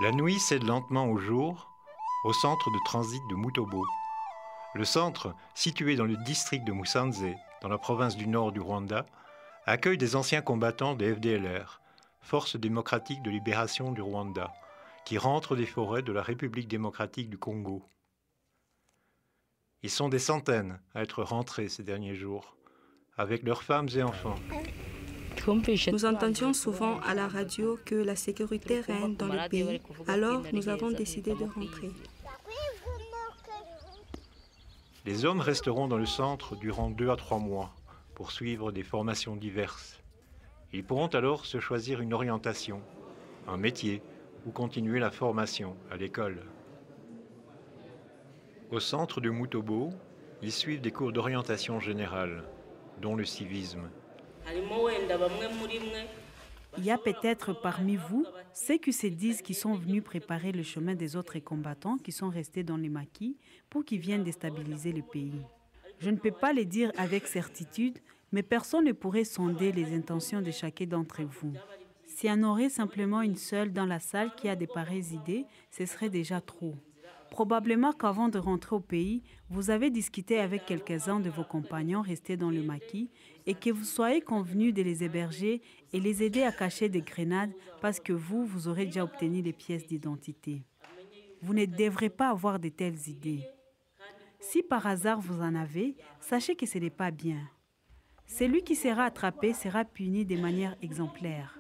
La nuit cède lentement au jour, au centre de transit de Mutobo. Le centre, situé dans le district de Musanze, dans la province du nord du Rwanda, accueille des anciens combattants des FDLR, Forces démocratiques de libération du Rwanda, qui rentrent des forêts de la République démocratique du Congo. Ils sont des centaines à être rentrés ces derniers jours, avec leurs femmes et enfants. Nous entendions souvent à la radio que la sécurité règne dans le pays, alors nous avons décidé de rentrer. Les hommes resteront dans le centre durant 2 à 3 mois pour suivre des formations diverses. Ils pourront alors se choisir une orientation, un métier ou continuer la formation à l'école. Au centre de Mutobo, ils suivent des cours d'orientation générale, dont le civisme. Il y a peut-être parmi vous ceux qui se disent qu'ils sont venus préparer le chemin des autres combattants qui sont restés dans les maquis pour qu'ils viennent déstabiliser le pays. Je ne peux pas le dire avec certitude, mais personne ne pourrait sonder les intentions de chacun d'entre vous. S'il y en aurait simplement une seule dans la salle qui a de pareilles idées, ce serait déjà trop. Probablement qu'avant de rentrer au pays, vous avez discuté avec quelques-uns de vos compagnons restés dans le maquis et que vous soyez convenus de les héberger et les aider à cacher des grenades parce que vous aurez déjà obtenu les pièces d'identité. Vous ne devrez pas avoir de telles idées. Si par hasard vous en avez, sachez que ce n'est pas bien. Celui qui sera attrapé sera puni de manière exemplaire.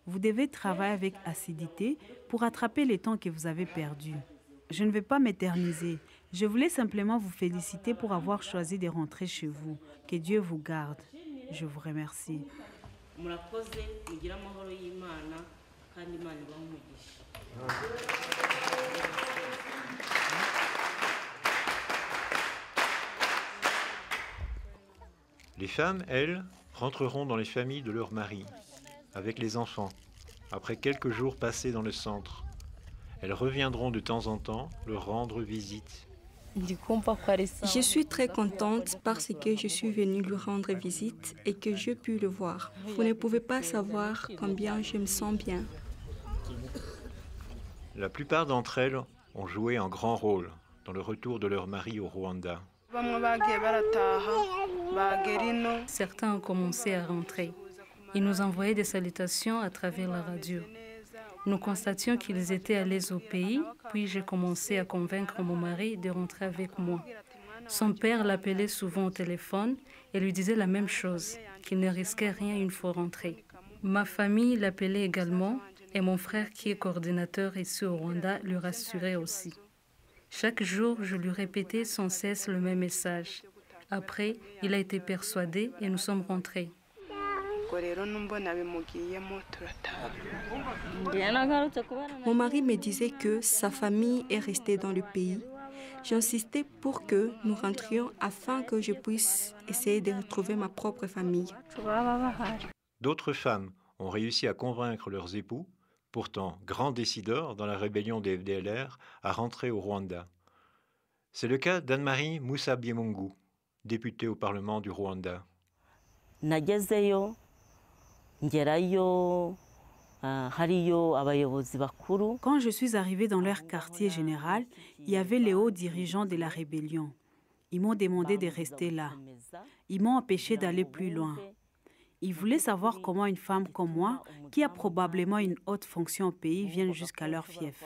Vous devez travailler avec assiduité pour rattraper les temps que vous avez perdus. Je ne vais pas m'éterniser. Je voulais simplement vous féliciter pour avoir choisi de rentrer chez vous. Que Dieu vous garde. Je vous remercie. Les femmes, elles, rentreront dans les familles de leurs maris, avec les enfants, après quelques jours passés dans le centre. Elles reviendront de temps en temps leur rendre visite. Je suis très contente parce que je suis venue lui rendre visite et que je puis le voir. Vous ne pouvez pas savoir combien je me sens bien. La plupart d'entre elles ont joué un grand rôle dans le retour de leur mari au Rwanda. Certains ont commencé à rentrer. Ils nous envoyaient des salutations à travers la radio. Nous constations qu'ils étaient à l'aise au pays, puis j'ai commencé à convaincre mon mari de rentrer avec moi. Son père l'appelait souvent au téléphone et lui disait la même chose, qu'il ne risquait rien une fois rentré. Ma famille l'appelait également et mon frère, qui est coordinateur ici au Rwanda, le rassurait aussi. Chaque jour, je lui répétais sans cesse le même message. Après, il a été persuadé et nous sommes rentrés. Mon mari me disait que sa famille est restée dans le pays. J'insistais pour que nous rentrions afin que je puisse essayer de retrouver ma propre famille. D'autres femmes ont réussi à convaincre leurs époux, pourtant grands décideurs dans la rébellion des FDLR, à rentrer au Rwanda. C'est le cas d'Anne-Marie Moussa Biemungu, députée au Parlement du Rwanda. Quand je suis arrivée dans leur quartier général, il y avait les hauts dirigeants de la rébellion. Ils m'ont demandé de rester là. Ils m'ont empêché d'aller plus loin. Ils voulaient savoir comment une femme comme moi, qui a probablement une haute fonction au pays, vient jusqu'à leur fief.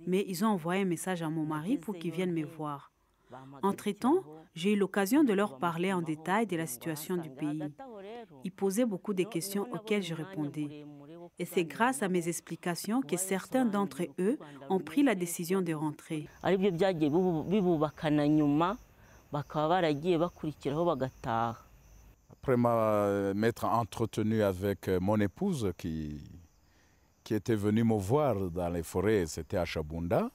Mais ils ont envoyé un message à mon mari pour qu'il vienne me voir. Entre-temps, j'ai eu l'occasion de leur parler en détail de la situation du pays. Ils posaient beaucoup de questions auxquelles je répondais. Et c'est grâce à mes explications que certains d'entre eux ont pris la décision de rentrer. Après m'être entretenu avec mon épouse qui était venue me voir dans les forêts, c'était à Shabunda,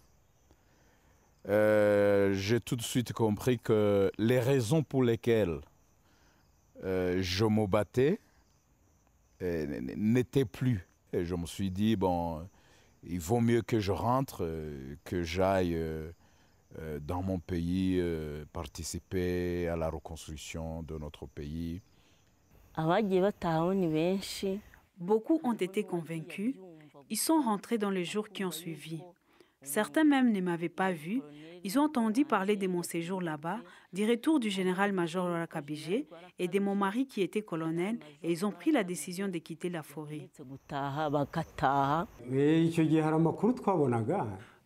j'ai tout de suite compris que les raisons pour lesquelles je me battais n'étaient plus. Et je me suis dit, bon, il vaut mieux que je rentre, que j'aille dans mon pays participer à la reconstruction de notre pays. Beaucoup ont été convaincus Ils sont rentrés dans les jours qui ont suivi. Certains même ne m'avaient pas vu. Ils ont entendu parler de mon séjour là-bas, du retour du général-major Laurent Kabije et de mon mari qui était colonel, et ils ont pris la décision de quitter la forêt.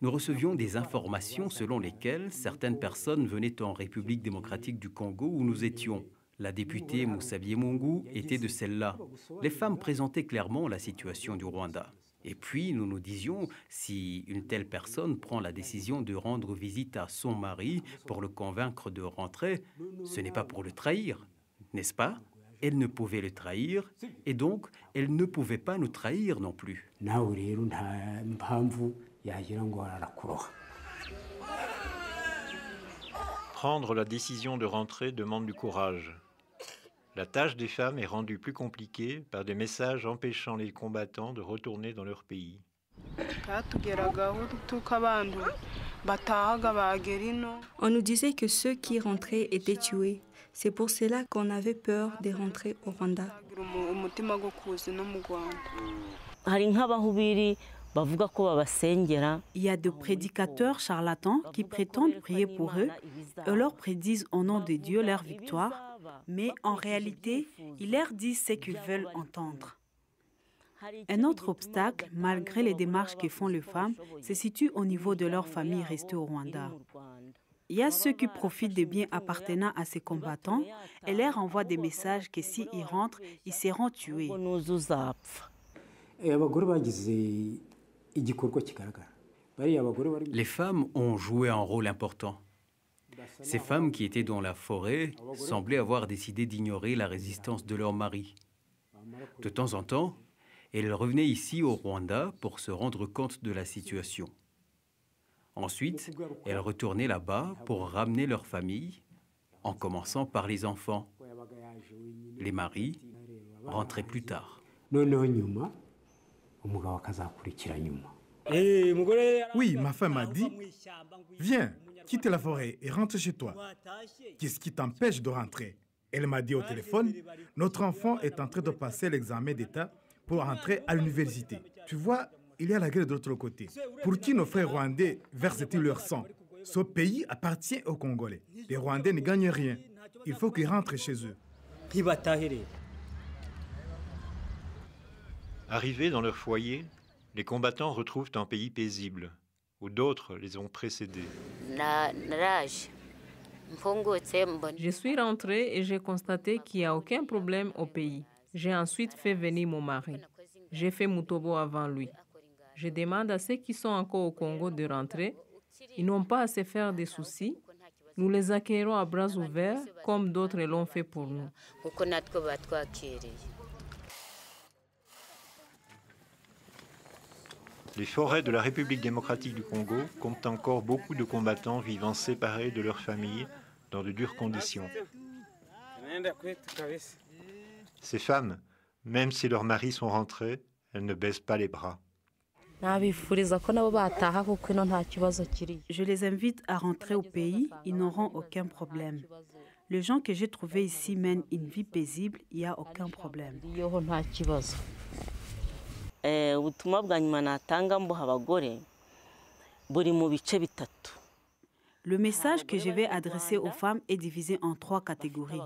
Nous recevions des informations selon lesquelles certaines personnes venaient en République démocratique du Congo où nous étions. La députée Moussa Biemungu était de celle-là. Les femmes présentaient clairement la situation du Rwanda. Et puis, nous nous disions, si une telle personne prend la décision de rendre visite à son mari pour le convaincre de rentrer, ce n'est pas pour le trahir, n'est-ce pas? Elle ne pouvait le trahir, et donc, elle ne pouvait pas nous trahir non plus. Prendre la décision de rentrer demande du courage. La tâche des femmes est rendue plus compliquée par des messages empêchant les combattants de retourner dans leur pays. On nous disait que ceux qui rentraient étaient tués. C'est pour cela qu'on avait peur de rentrer au Rwanda. Il y a de prédicateurs charlatans qui prétendent prier pour eux et leur prédisent au nom de Dieu leur victoire, mais en réalité, ils leur disent ce qu'ils veulent entendre. Un autre obstacle, malgré les démarches que font les femmes, se situe au niveau de leur famille restée au Rwanda. Il y a ceux qui profitent des biens appartenant à ces combattants et leur envoient des messages que s'ils rentrent, ils seront tués. Les femmes ont joué un rôle important. Ces femmes qui étaient dans la forêt semblaient avoir décidé d'ignorer la résistance de leur mari. De temps en temps, elles revenaient ici au Rwanda pour se rendre compte de la situation. Ensuite, elles retournaient là-bas pour ramener leur famille, en commençant par les enfants. Les maris rentraient plus tard. Oui, ma femme m'a dit, viens, quitte la forêt et rentre chez toi. Qu'est-ce qui t'empêche de rentrer? Elle m'a dit au téléphone, notre enfant est en train de passer l'examen d'État pour entrer à l'université. Tu vois, il y a la guerre de l'autre côté. Pour qui nos frères rwandais versent-ils leur sang? Ce pays appartient aux Congolais. Les Rwandais ne gagnent rien. Il faut qu'ils rentrent chez eux. Arrivés dans leur foyer, les combattants retrouvent un pays paisible, où d'autres les ont précédés. Je suis rentrée et j'ai constaté qu'il n'y a aucun problème au pays. J'ai ensuite fait venir mon mari. J'ai fait Mutobo avant lui. Je demande à ceux qui sont encore au Congo de rentrer. Ils n'ont pas à se faire des soucis. Nous les accueillerons à bras ouverts comme d'autres l'ont fait pour nous. Les forêts de la République démocratique du Congo comptent encore beaucoup de combattants vivant séparés de leurs familles dans de dures conditions. Ces femmes, même si leurs maris sont rentrés, elles ne baissent pas les bras. Je les invite à rentrer au pays, ils n'auront aucun problème. Les gens que j'ai trouvés ici mènent une vie paisible, il n'y a aucun problème. Le message que je vais adresser aux femmes est divisé en 3 catégories.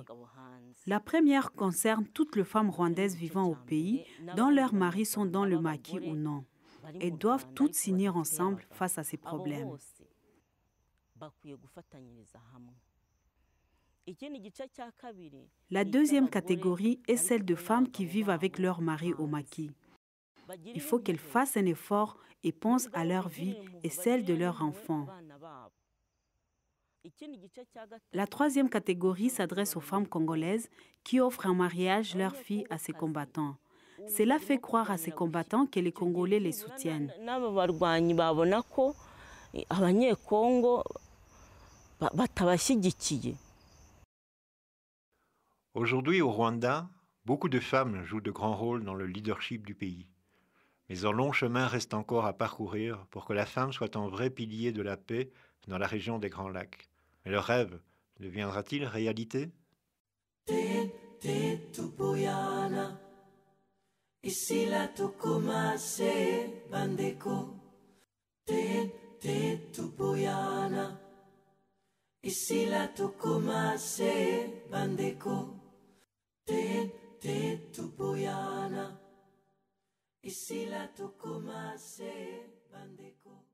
La première concerne toutes les femmes rwandaises vivant au pays, dont leurs maris sont dans le maquis ou non. Elles doivent toutes s'unir ensemble face à ces problèmes. La deuxième catégorie est celle de femmes qui vivent avec leurs maris au maquis. Il faut qu'elles fassent un effort et pensent à leur vie et celle de leurs enfants. La troisième catégorie s'adresse aux femmes congolaises qui offrent en mariage leurs filles à ces combattants. Cela fait croire à ces combattants que les Congolais les soutiennent. Aujourd'hui au Rwanda, beaucoup de femmes jouent de grands rôles dans le leadership du pays. Mais un long chemin reste encore à parcourir pour que la femme soit un vrai pilier de la paix dans la région des Grands Lacs. Mais le rêve deviendra-t-il réalité? Isila tukumase bandeko, te tupoyana. Isila tukumase bandeko, te tupoyana. Isila tukumase bandeko.